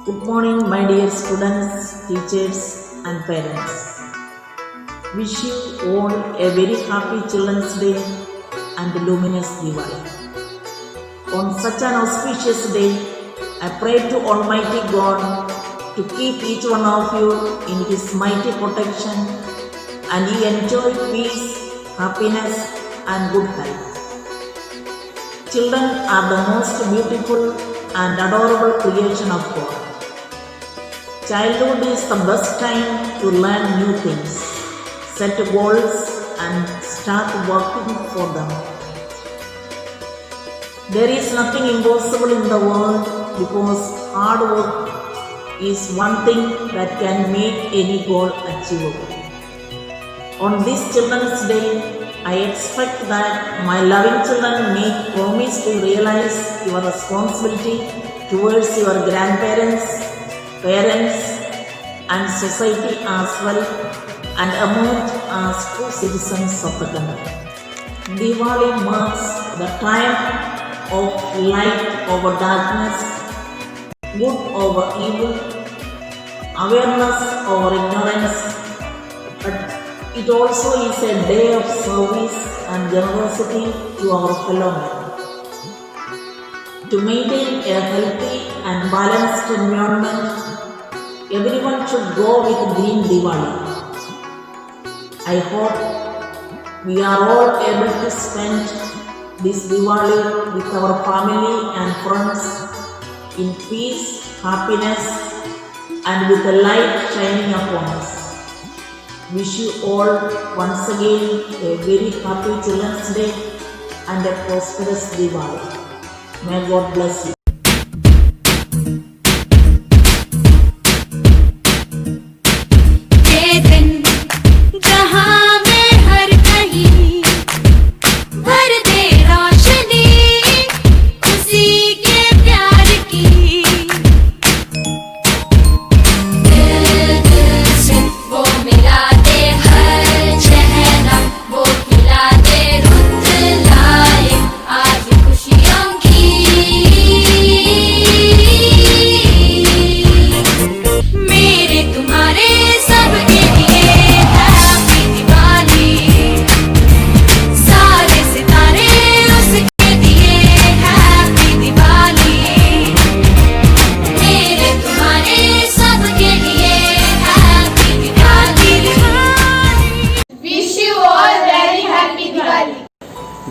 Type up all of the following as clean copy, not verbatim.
Good morning, my dear students, teachers, and parents. Wish you all a very happy Children's Day and luminous Diwali. On such an auspicious day, I pray to Almighty God to keep each one of you in His mighty protection and you enjoy peace, happiness, and good health. Children are the most beautiful and adorable creation of God. Childhood is the best time to learn new things, set goals, and start working for them. There is nothing impossible in the world because hard work is one thing that can make any goal achievable. On this Children's Day, I expect that my loving children make promise to realize your responsibility towards your grandparents, parents, and society as well, and emerge as true citizens of the country. Diwali marks the triumph of light over darkness, good over evil, awareness over ignorance, but it also is a day of service and generosity to our fellow men. To maintain a healthy and balanced environment, everyone should go with Green Diwali. I hope we are all able to spend this Diwali with our family and friends in peace, happiness, and with the light shining upon us. Wish you all once again a very happy Children's Day and a prosperous Diwali. May God bless you.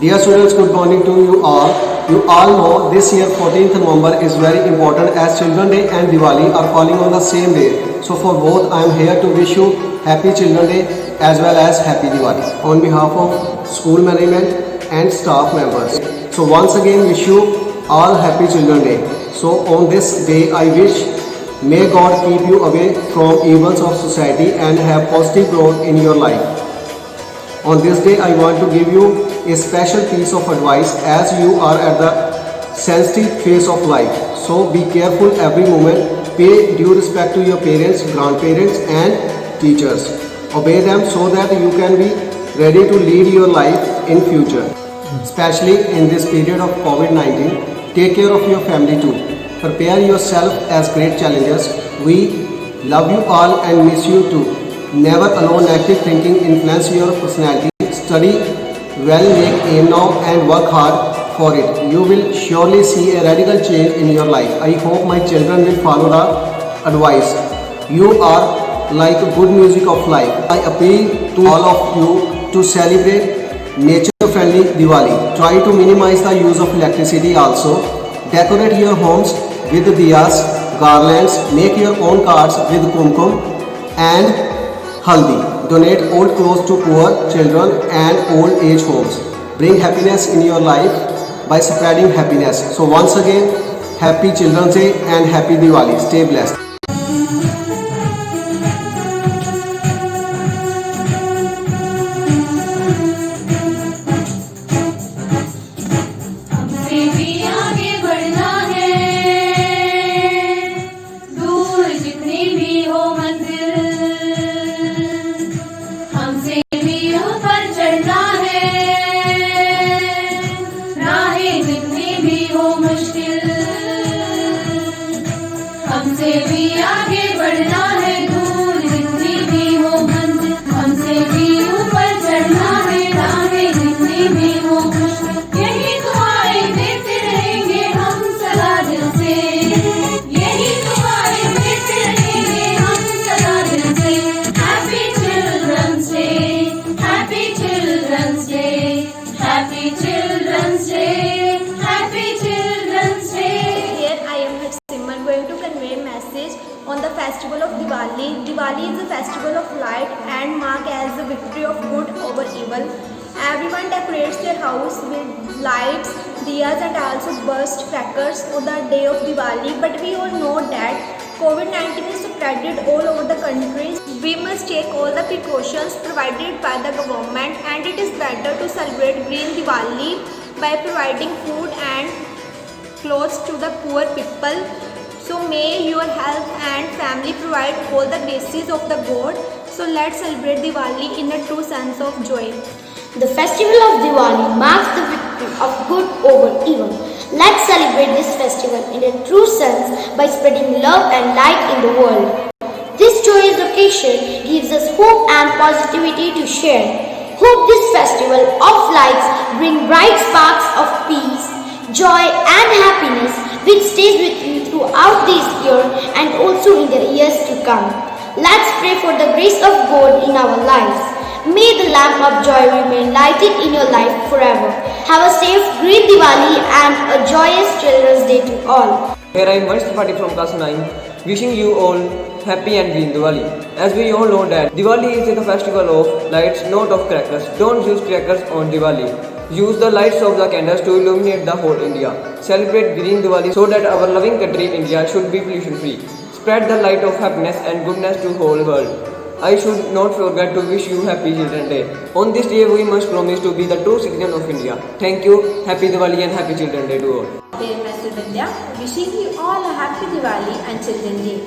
Dear students, good morning to you all. You all know this year 14th November is very important as Children's Day and Diwali are falling on the same day. So for both I am here to wish you Happy Children's Day as well as Happy Diwali on behalf of school management and staff members. So once again wish you all Happy Children's Day. So on this day I wish may God keep you away from evils of society and have positive growth in your life. On this day I want to give you a special piece of advice as you are at the sensitive phase of life. So be careful every moment, pay due respect to your parents, grandparents and teachers. Obey them so that you can be ready to lead your life in future. Especially in this period of COVID-19, take care of your family too. Prepare yourself as great challengers. We love you all and miss you too. Never allow negative thinking influence your personality. Study well, make aim now and work hard for it. You will surely see a radical change in your life. I hope my children will follow the advice. You are like good music of life. I appeal to all of you to celebrate nature-friendly Diwali. Try to minimize the use of electricity also. Decorate your homes with diyas, garlands, make your own cards with kumkum and haldi. Donate old clothes to poor children and old age homes. Bring happiness in your life by spreading happiness. So once again, Happy Children's Day and Happy Diwali. Stay blessed. हमसे भी आगे बढ़ना है, दूर जितनी भी हो मंजिल, हमसे भी ऊपर चढ़ना है, राहें जितनी भी हो मुश्किल, यही दुआएं देते रहेंगे हम सदा दिल से, यही दुआएं देते रहेंगे हम सदा दिल से। Happy children's day, happy children's day, happy children's day, happy children's day. Here I am Simran going to convey a message on the festival of Diwali. Diwali is a festival of light and mark as the victory of good over evil. Everyone decorates their house with lights, diyas and also burst crackers on the day of Diwali. But we all know that COVID-19 is spread all over the country. We must take all the precautions provided by the government, and it is better to celebrate Green Diwali by providing food and clothes to the poor people. So may your health and family provide all the graces of the God. So let's celebrate Diwali in a true sense of joy. The festival of Diwali marks the victory of good over evil. Let's celebrate this festival in a true sense by spreading love and light in the world. This joyous occasion gives us hope and positivity to share. Hope this festival of lights bring bright sparks of peace, joy and happiness which stays with you throughout this year and also in the years to come. Let's pray for the grace of God in our lives. May the lamp of joy remain lighted in your life forever. Have a safe Green Diwali and a joyous Children's Day to all. Here I am Manish Tripathi from class 9, wishing you all happy and green Diwali. As we all know that Diwali is the festival of lights, not of crackers. Don't use crackers on Diwali. Use the lights of the candles to illuminate the whole India. Celebrate Green Diwali so that our loving country India should be pollution free. Spread the light of happiness and goodness to whole world. I should not forget to wish you Happy Children's Day. On this day we must promise to be the true citizen of India. Thank you, Happy Diwali and Happy Children's Day to all. Dear Mr. Vidya, wishing you all a happy Diwali and Children's Day.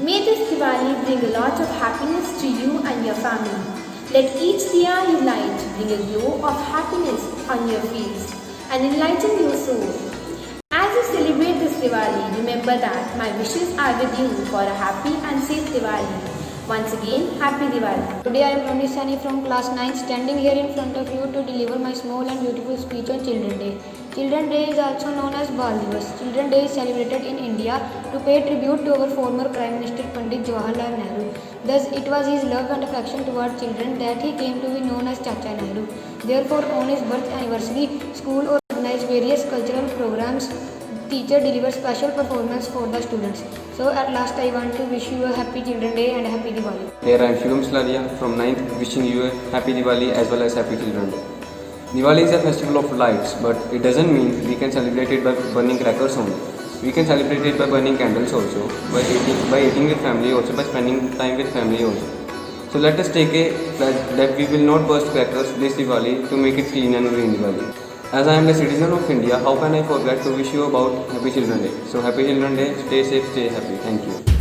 May this Diwali bring a lot of happiness to you and your family. Let each diya you light bring a glow of happiness on your face and enlighten your soul. As you celebrate this Diwali, remember that my wishes are with you for a happy and safe Diwali. Once again, Happy Diwali. Today I am Ramni Sani from class 9 standing here in front of you to deliver my small and beautiful speech on Children's Day. Children's Day is also known as Bal Divas. Children's Day is celebrated in India to pay tribute to our former Prime Minister Pandit Jawaharlal Nehru. Thus, it was his love and affection toward children that he came to be known as Chacha Nehru. Therefore, on his birth anniversary, school organized various cultural programs. Teacher delivers special performance for the students. So at last I want to wish you a happy Children's Day and a happy Diwali. Here I am Shivam Slaria from 9th wishing you a happy Diwali as well as happy Children's Day. Diwali is a festival of lights, but it doesn't mean we can celebrate it by burning crackers only. We can celebrate it by burning candles also, by eating with family also, by spending time with family also. So let us take a pledge that we will not burst crackers this Diwali to make it clean and green Diwali. As I am a citizen of India, how can I forget to wish you about Happy Children's Day? So Happy Children's Day, stay safe, stay happy. Thank you.